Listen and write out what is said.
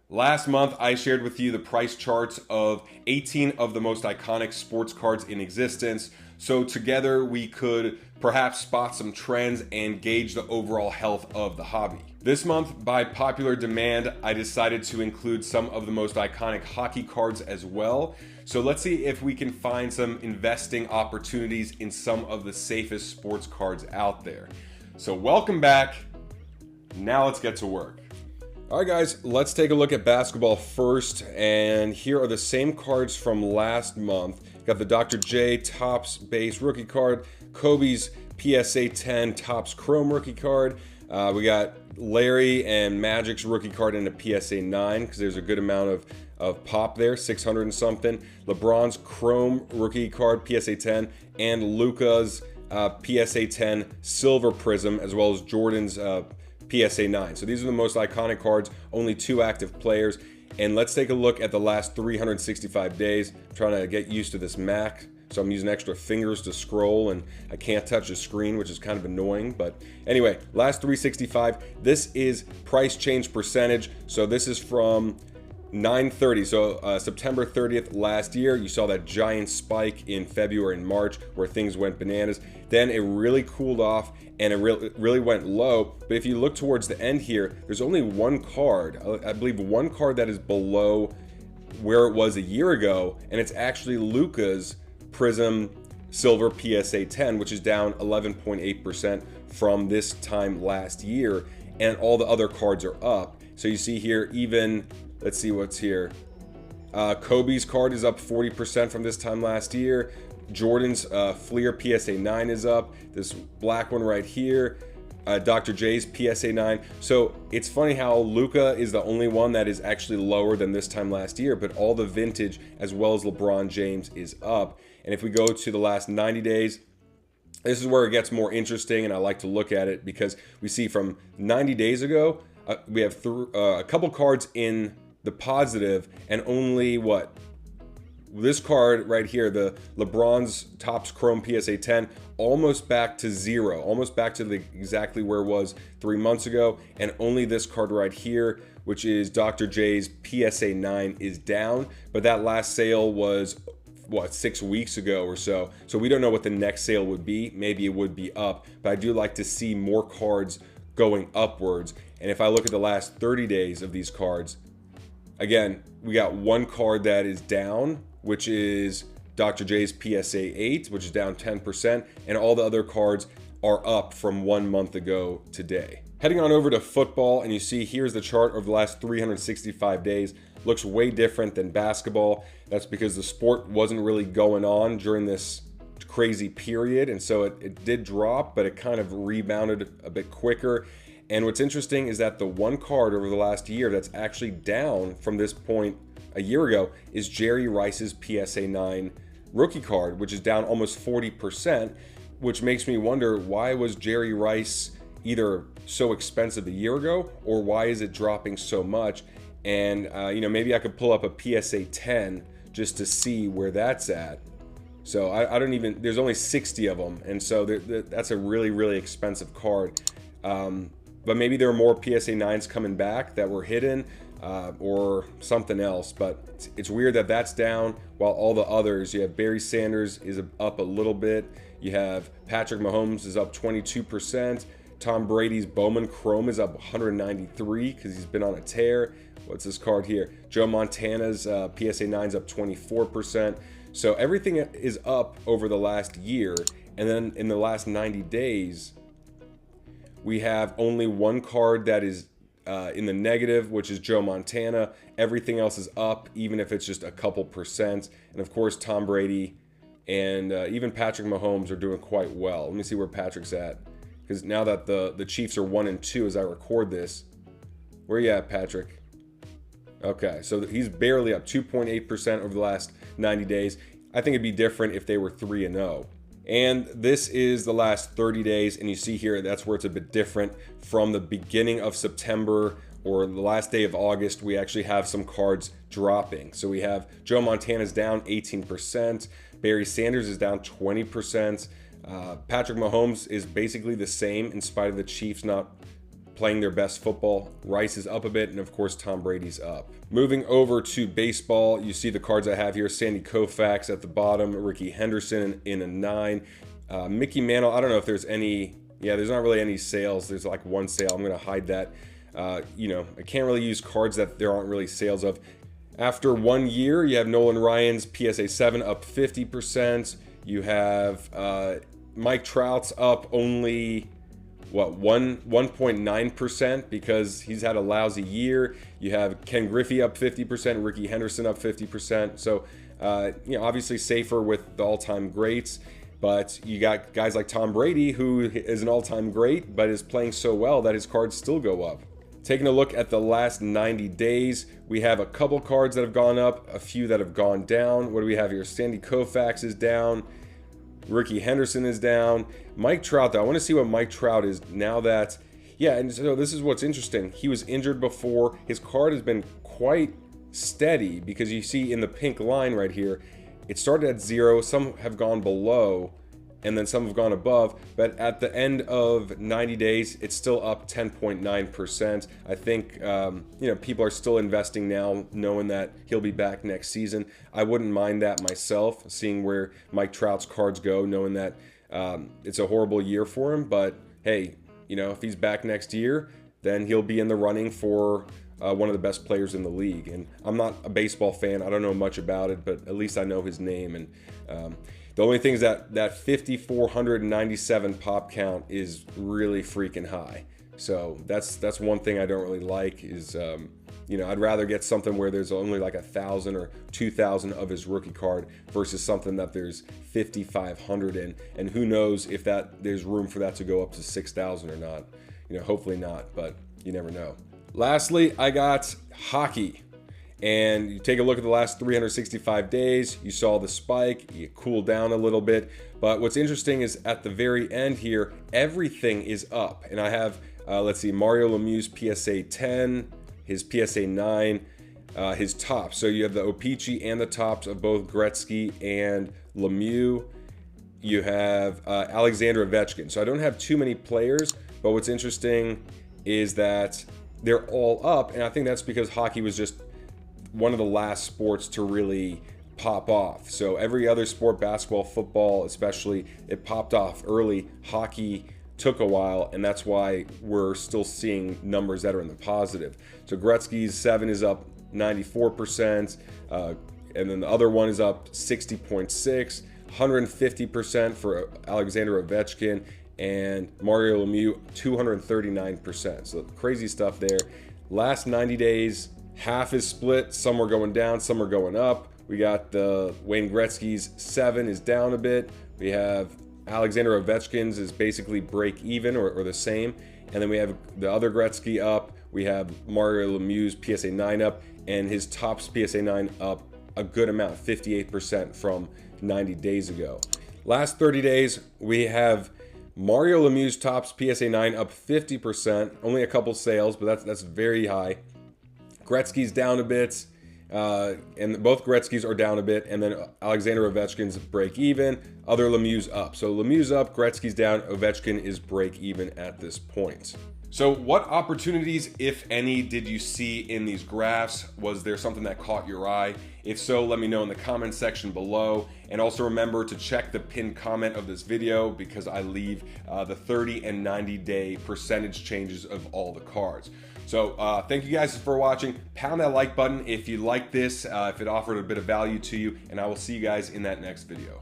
Last month, I shared with you the price charts of 18 of the most iconic sports cards in existence. So together we could perhaps spot some trends and gauge the overall health of the hobby. This month, by popular demand, I decided to include some of the most iconic hockey cards as well. So let's see if we can find some investing opportunities in some of the safest sports cards out there. So welcome back. Now let's get to work. All right, guys, let's take a look at basketball first. And here are the same cards from last month. Got the Dr. J Topps base rookie card, Kobe's PSA 10 Topps Chrome rookie card. We got Larry and Magic's rookie card in a PSA 9 because there's a good amount of pop there, 600 and something. LeBron's Chrome rookie card, PSA 10, and Luka's PSA 10 Silver Prism, as well as Jordan's PSA 9. So these are the most iconic cards, only 2 active players. And let's take a look at the last 365 days. I'm trying to get used to this Mac, so I'm using extra fingers to scroll and I can't touch the screen, which is kind of annoying. But anyway, last 365, this is price change percentage. So this is from 9/30, so September 30th last year. You saw that giant spike in February and March where things went bananas. Then it really cooled off and it really went low. But if you look towards the end here, there's only one card, I believe one card that is below where it was a year ago, and it's actually Luka's Prism Silver PSA 10, which is down 11.8% from this time last year, and all the other cards are up. So you see here, even, let's see what's here. Kobe's card is up 40% from this time last year. Jordan's Fleer PSA 9 is up. This black one right here, Dr. J's PSA 9. So it's funny how Luka is the only one that is actually lower than this time last year, but all the vintage as well as LeBron James is up. And if we go to the last 90 days, this is where it gets more interesting, and I like to look at it because we see from 90 days ago, we have a couple cards in the positive, and only what? This card right here, the LeBron's Topps Chrome PSA 10, almost back to zero, almost back to exactly where it was 3 months ago. And only this card right here, which is Dr. J's PSA 9, is down. But that last sale was, what, 6 weeks ago or so. So we don't know what the next sale would be. Maybe it would be up. But I do like to see more cards going upwards. And if I look at the last 30 days of these cards, again, we got one card that is down, which is Dr. J's PSA 8, which is down 10%, and all the other cards are up from 1 month ago today. Heading on over to football, and you see here's the chart of the last 365 days. Looks way different than basketball. That's because the sport wasn't really going on during this crazy period, and so it did drop, but it kind of rebounded a bit quicker. And what's interesting is that the one card over the last year that's actually down from this point a year ago is Jerry Rice's PSA 9 rookie card, which is down almost 40%, which makes me wonder, why was Jerry Rice either so expensive a year ago, or why is it dropping so much? And maybe I could pull up a PSA 10 just to see where that's at. So I don't even, there's only 60 of them, and so that's a really, really expensive card. But maybe there are more PSA 9s coming back that were hidden, or something else. But it's weird that that's down while all the others, you have Barry Sanders is up a little bit. You have Patrick Mahomes is up 22%. Tom Brady's Bowman Chrome is up 193 because he's been on a tear. What's this card here? Joe Montana's PSA 9 is up 24%. So everything is up over the last year. And then in the last 90 days, we have only one card that is in the negative, which is Joe Montana. Everything else is up, even if it's just a couple percent. And of course, Tom Brady and even Patrick Mahomes are doing quite well. Let me see where Patrick's at, because now that the Chiefs are 1-2 as I record this. Where you at, Patrick? Okay, so he's barely up, 2.8% over the last 90 days. I think it'd be different if they were 3-0. And this is the last 30 days, and you see here that's where it's a bit different. From the beginning of September or the last day of August, we actually have some cards dropping. So we have Joe Montana's down 18%, Barry Sanders is down 20%, Patrick Mahomes is basically the same in spite of the Chiefs not playing their best football. Rice is up a bit, and of course Tom Brady's up. Moving over to baseball, you see the cards I have here. Sandy Koufax at the bottom, Ricky Henderson in a 9. Mickey Mantle, I don't know if there's any, yeah, there's not really any sales. There's like one sale. I'm going to hide that. You know, I can't really use cards that there aren't really sales of. After 1 year, you have Nolan Ryan's PSA 7 up 50%. You have Mike Trout's up only, what, 1.9% because he's had a lousy year. You have Ken Griffey up 50%, Ricky Henderson up 50%. So, you know, obviously safer with the all-time greats. But you got guys like Tom Brady, who is an all-time great, but is playing so well that his cards still go up. Taking a look at the last 90 days, we have a couple cards that have gone up, a few that have gone down. What do we have here? Sandy Koufax is down. Ricky Henderson is down. Mike Trout, though, I want to see what Mike Trout is now that, yeah, and so this is what's interesting. He was injured before. His card has been quite steady because you see in the pink line right here, it started at 0. Some have gone below, and then some have gone above, but at the end of 90 days, it's still up 10.9%. I think, you know, people are still investing now, knowing that he'll be back next season. I wouldn't mind that myself, seeing where Mike Trout's cards go, knowing that it's a horrible year for him, but hey, you know, if he's back next year, then he'll be in the running for one of the best players in the league. And I'm not a baseball fan, I don't know much about it, but at least I know his name. And the only thing is that 5,497 pop count is really freaking high. So that's one thing I don't really like is, you know, I'd rather get something where there's only like 1,000 or 2,000 of his rookie card versus something that there's 5,500 in. And who knows if there's room for that to go up to 6,000 or not. You know, hopefully not, but you never know. Lastly, I got hockey. And you take a look at the last 365 days, you saw the spike, you cooled down a little bit. But what's interesting is at the very end here, everything is up. And I have, let's see, Mario Lemieux's PSA 10, his PSA 9, his tops. So you have the O-Pee-Chee and the tops of both Gretzky and Lemieux. You have Alexander Ovechkin. So I don't have too many players, but what's interesting is that they're all up. And I think that's because hockey was just one of the last sports to really pop off. So every other sport, basketball, football especially, it popped off early. Hockey took a while, and that's why we're still seeing numbers that are in the positive. So Gretzky's 7 is up 94%, and then the other one is up 60.6, 150% for Alexander Ovechkin, and Mario Lemieux 239%. So crazy stuff there. Last 90 days, half is split. Some are going down, some are going up. We got the Wayne Gretzky's 7 is down a bit. We have Alexander Ovechkin's is basically break even or the same. And then we have the other Gretzky up. We have Mario Lemieux's PSA 9 up, and his Topps PSA 9 up a good amount, 58% from 90 days ago. Last 30 days, we have Mario Lemieux's Topps PSA 9 up 50%. Only a couple sales, but that's very high. Gretzky's down a bit, and both Gretzky's are down a bit, and then Alexander Ovechkin's break even, other Lemieux's up. So Lemieux's up, Gretzky's down, Ovechkin is break even at this point. So what opportunities, if any, did you see in these graphs? Was there something that caught your eye? If so, let me know in the comment section below. And also remember to check the pinned comment of this video because I leave the 30 and 90 day percentage changes of all the cards. So thank you guys for watching. Pound that like button if you like this, if it offered a bit of value to you, and I will see you guys in that next video.